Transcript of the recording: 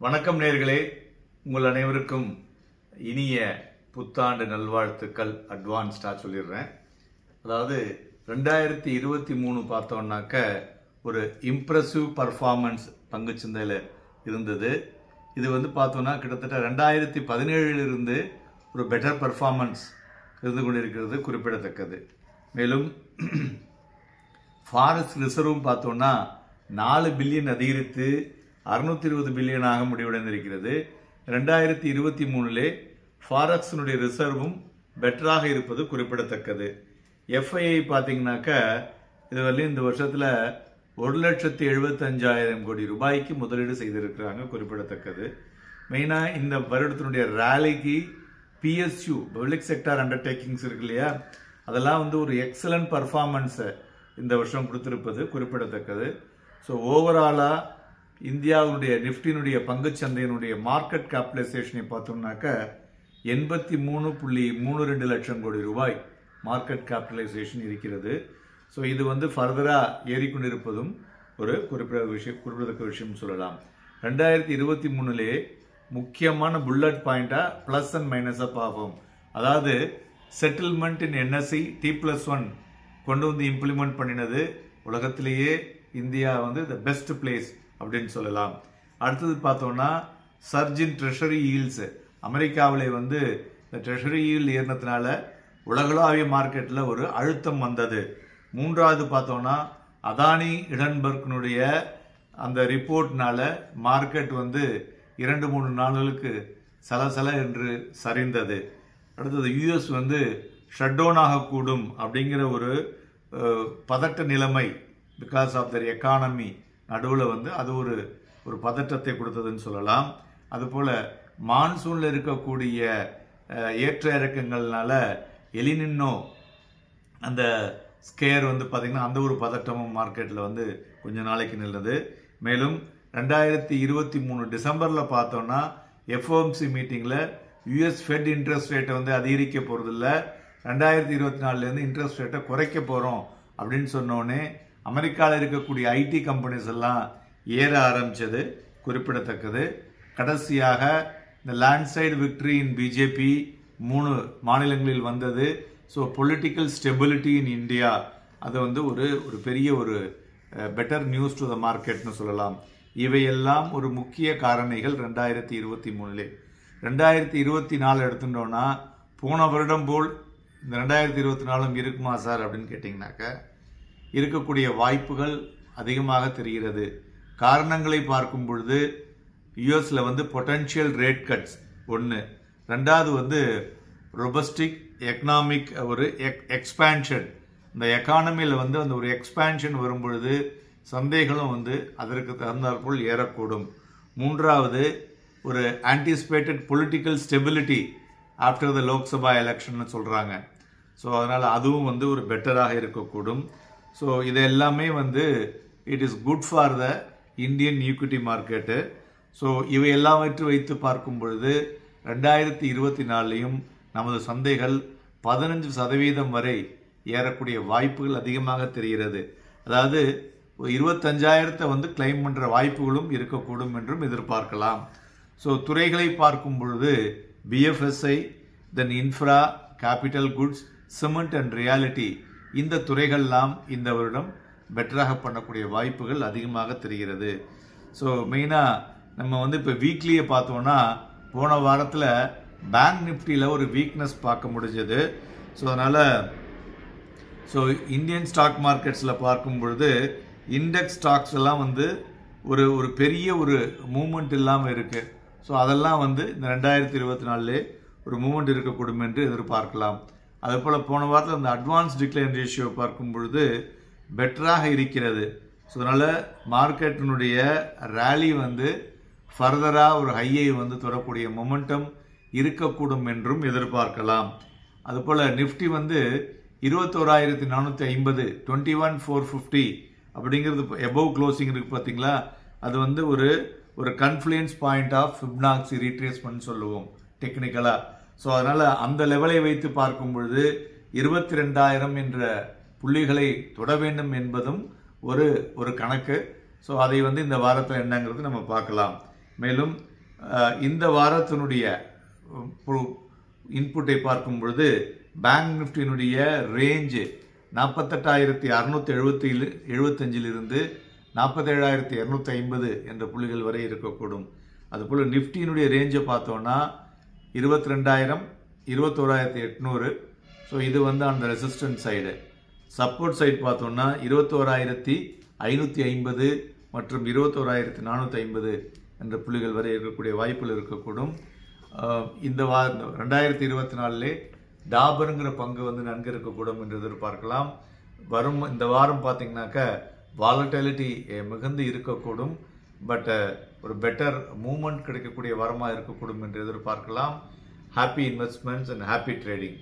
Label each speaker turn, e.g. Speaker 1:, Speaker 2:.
Speaker 1: வணக்கம் நேயர்களே, உங்கள் அனைவருக்கும் இனிய புத்தாண்டு நல்வாழ்த்துக்கள் அட்வான்ஸ்டா சொல்லிடுறேன். அதாவது 2023 பார்த்தோம்னாக்க ஒரு இம்ப்ரெசிவ் பர்ஃபார்மன்ஸ் பங்குச்சந்தையில் இருந்தது. இது பார்த்தோம்னா கிட்டத்தட்ட 2017 இருந்து ஒரு பெட்டர் பர்ஃபார்மன்ஸ் இருந்து கொண்டிருக்கிறது குறிப்பிடத்தக்கது. மேலும் ஃபாரெக்ஸ் ரிசர்வும் பார்த்தோம்னா 4 பில்லியன் அதிகரித்து 620 பில்லியனாக முடிவடைந்திருக்கிறது. 2023 ஃபாரெக்ஸினுடைய ரிசர்வும் பெட்டராக இருப்பது குறிப்பிடத்தக்கது. எஃப்ஐஐ பார்த்தீங்கன்னாக்க இதுவரையும் இந்த வருஷத்தில் 1,75,000 கோடி ரூபாய்க்கு முதலீடு செய்திருக்கிறாங்க, குறிப்பிடத்தக்கது. மெயினாக இந்த வருடத்தினுடைய ரேலிக்கு பிஎஸ்யூ பப்ளிக் செக்டார் அண்டர்டேக்கிங்ஸ் இருக்கு இல்லையா, அதெல்லாம் ஒரு எக்ஸலண்ட் பர்ஃபார்மன்ஸை இந்த வருஷம் கொடுத்திருப்பது குறிப்பிடத்தக்கது. ஸோ ஓவராலாக இந்தியாவுடைய நிஃப்டினுடைய பங்குச்சந்தையினுடைய மார்க்கெட் கேபிடலைசேஷனை பார்த்தோம்னாக்க 83.32 லட்சம் கோடி ரூபாய் மார்க்கெட் கேபிடலைசேஷன் இருக்கிறது. ஸோ இது ஃபர்தராக ஏறிக்கொண்டிருப்பதும் ஒரு குறிப்பிடத்தக்க விஷயம் சொல்லலாம். 2023 முக்கியமான புல்லட் பாயிண்டா பிளஸ் அண்ட் மைனஸாக பார்ப்போம். அதாவது செட்டில்மெண்ட் இன் என்எஸ்சி T+1 கொண்டு இம்ப்ளிமெண்ட் பண்ணினது உலகத்திலேயே இந்தியா த பெஸ்ட் பிளேஸ் அப்படின்னு சொல்லலாம். அடுத்தது பார்த்தோம்னா சர்ஜ் இன் ட்ரெஷரி ஈல்ட்ஸ், அமெரிக்காவிலே இந்த ட்ரெஷரி ஈல்ட் ஏறினதுனால உலகளாவிய மார்க்கெட்டில் ஒரு அழுத்தம் வந்தது. மூன்றாவது பார்த்தோம்னா அதானி இடன்பர்க்னுடைய அந்த ரிப்போர்ட்னால மார்க்கெட் 2-3 நாட்களுக்கு சலசல என்று சரிந்தது. அடுத்தது யூஎஸ் ஷட் டவுன் ஆகக்கூடும் அப்படிங்கிற ஒரு பதட்ட நிலைமை பிகாஸ் ஆஃப் தர் எக்கானமி நடுவில் அது ஒரு பதட்டத்தை கொடுத்ததுன்னு சொல்லலாம். அதுபோல் மான்சூனில் இருக்கக்கூடிய ஏற்ற இறக்கங்கள்னால எலினின்னோ அந்த ஸ்கேர் பார்த்தீங்கன்னா அந்த ஒரு பதட்டமும் மார்க்கெட்டில் கொஞ்ச நாளைக்கு நின்றது. மேலும் 2023 டிசம்பரில் பார்த்தோம்னா எஃப்ஓஎம்சி மீட்டிங்கில் யூஎஸ் ஃபெட் இன்ட்ரெஸ்ட் ரேட்டை அதிகரிக்க போகிறதில்ல, 2024 இன்ட்ரெஸ்ட் ரேட்டை குறைக்க போகிறோம் அப்படின்னு சொன்னோடனே அமெரிக்காவில் இருக்கக்கூடிய ஐடி கம்பெனிஸ் எல்லாம் ஏற ஆரம்பிச்சது குறிப்பிடத்தக்கது. கடைசியாக இந்த லேண்ட்ஸ்லைடு விக்டரி இன் பிஜேபி 3 மாநிலங்களில் வந்தது. So political stability in India அது ஒரு பெரிய ஒரு பெட்டர் நியூஸ் டு த மார்க்கெட்னு சொல்லலாம். இவையெல்லாம் ஒரு முக்கிய காரணிகள் 2023. 2024 எடுத்துட்டோம்னா போன வருடம் போல் இந்த 2024 இருக்குமா சார் அப்படின்னு கேட்டிங்கனாக்க இருக்கக்கூடிய வாய்ப்புகள் அதிகமாக தெரிகிறது. காரணங்களை பார்க்கும் பொழுது யூஎஸ்ல பொட்டன்ஷியல் ரேட் கட்ஸ் ஒன்று, ரெண்டாவது ரொபஸ்டிக் எக்கனாமிக் ஒரு எக்ஸ்பேன்ஷன், இந்த எக்கானமியில் அந்த ஒரு எக்ஸ்பேன்ஷன் வரும்பொழுது சந்தைகளும் அதற்கு தகுந்தாற்போல் ஏறக்கூடும். மூன்றாவது ஒரு anticipated political stability after the Lok Sabha election சொல்கிறாங்க. ஸோ அதனால் அதுவும் ஒரு பெட்டராக இருக்கக்கூடும். ஸோ இது எல்லாமே it is good for the Indian equity market. So இவை எல்லாவற்றை வைத்து பார்க்கும் பொழுது 2024 நமது சந்தைகள் 15% வரை ஏறக்கூடிய வாய்ப்புகள் அதிகமாக தெரிகிறது. அதாவது 25,000 கிளைம் பண்ணுற வாய்ப்புகளும் இருக்கக்கூடும் என்றும் எதிர்பார்க்கலாம். ஸோ துறைகளை பார்க்கும் பொழுது BFSI, then infra, capital goods, cement and reality, இந்த துறைகள்லாம் இந்த வருடம் பெட்டராக பண்ணக்கூடிய வாய்ப்புகள் அதிகமாக தெரிகிறது. ஸோ மெயினாக நம்ம இப்போ வீக்லியை பார்த்தோம்னா போன வாரத்தில் பேங்க் நிஃப்டியில் ஒரு வீக்னஸ் பார்க்க முடிஞ்சது. ஸோ அதனால் இந்தியன் ஸ்டாக் மார்க்கெட்ஸில் பார்க்கும் பொழுது இண்டெக்ஸ் ஸ்டாக்ஸ் எல்லாம் ஒரு பெரிய ஒரு மூமெண்ட் இல்லாமல் இருக்குது. ஸோ அதெல்லாம் இந்த 2024 ஒரு மூமெண்ட் இருக்கக்கூடும் என்று எதிர்பார்க்கலாம். அதுபோல் போன வாரத்தில் அந்த அட்வான்ஸ் டிக்ளைன் ரேஷியோ பார்க்கும் பொழுது பெட்டராக இருக்கிறது. ஸோ அதனால் மார்க்கெட்டினுடைய ரேலி ஃபர்தராக ஒரு ஹையை தொடக்கூடிய மொமெண்டம் இருக்கக்கூடும் என்றும் எதிர்பார்க்கலாம். அதுபோல் நிஃப்டி 21,450 21,450 அப்படிங்கிறது எபோவ் க்ளோசிங் இருக்குது பார்த்தீங்களா, அது ஒரு கன்ஃப்ளூயன்ஸ் பாயிண்ட் ஆஃப் ஃபிப்னாக்சி ரீட்ரேஸ்மெண்ட் சொல்லுவோம் டெக்னிக்கலாக. ஸோ அதனால் அந்த லெவலை வைத்து பார்க்கும் பொழுது 22,000 என்ற புள்ளிகளை தொட வேண்டும் என்பதும் ஒரு கணக்கு. ஸோ அதை இந்த வாரத்தில் என்னங்கிறது நம்ம பார்க்கலாம். மேலும் இந்த வாரத்தினுடைய இன்புட்டை பார்க்கும் பொழுது பேங்க் நிஃப்டியினுடைய ரேஞ்சு 48,675 இருந்து 47,250 என்ற புள்ளிகள் வரை இருக்கக்கூடும். அதுபோல் நிஃப்டியினுடைய ரேஞ்சை பார்த்தோன்னா 22,000 21,800. ஸோ இது வந்து அந்த ரெசிஸ்டன்ஸ் சைடு. சப்போர்ட் சைடு பார்த்தோம்னா 21,550 மற்றும் 21,450 என்ற புள்ளிகள் வரை இருக்கக்கூடிய வாய்ப்புகள் இருக்கக்கூடும். இந்த 2024 டாபருங்கிற பங்கு வந்து நன்கு இருக்கக்கூடும் என்று எதிர்பார்க்கலாம். இந்த வாரம் பார்த்தீங்கன்னாக்கா வாலட்டிலிட்டி மிகுந்து இருக்கக்கூடும். பட் ஒரு பெட்டர் மூவ்மெண்ட் கிடைக்கக்கூடிய வாரமாக இருக்கக்கூடும் என்று எதிர்பார்க்கலாம். Happy investments and happy trading.